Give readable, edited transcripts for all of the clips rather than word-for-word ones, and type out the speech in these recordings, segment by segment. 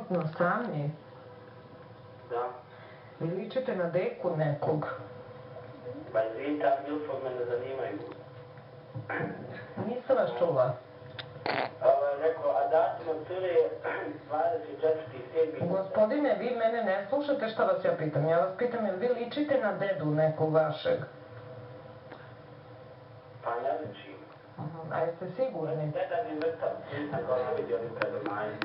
trenutno sami? Da. Vi ličite na deku nekog? Pa izvini, ta Milford me ne zanimaju. Nisam vas čula. Rekao, a datum od cure je 24.7. Gospodine, vi mene ne slušate šta vas ja pitam. Ja vas pitam, jel vi ličite na dedu nekog vašeg? Pa ne ličim. A jeste sigurni? Deda mi mrtav, nisam ga ne vidio nikada manje.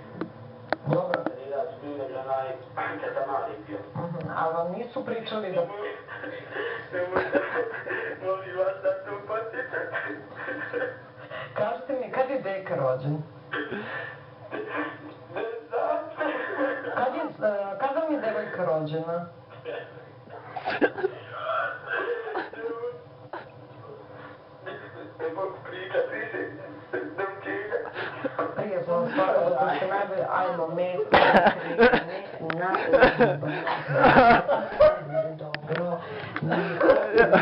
Dobro. Ja sam bio među onaj ketamali bio. A vam nisu pričali da... Nemoj da, molim vas da to podsjećate. Kažite mi, kad je deka rođen? Ne znam. Kad vam je devojka rođena? Ne mogu pričati više, ne učinja. Prijatno, svakako da se najbolje, ajmo, mesto, na dobro,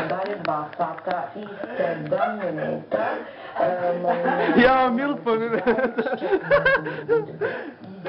dalje 2 sata i 7 minuta. Ja, Milford.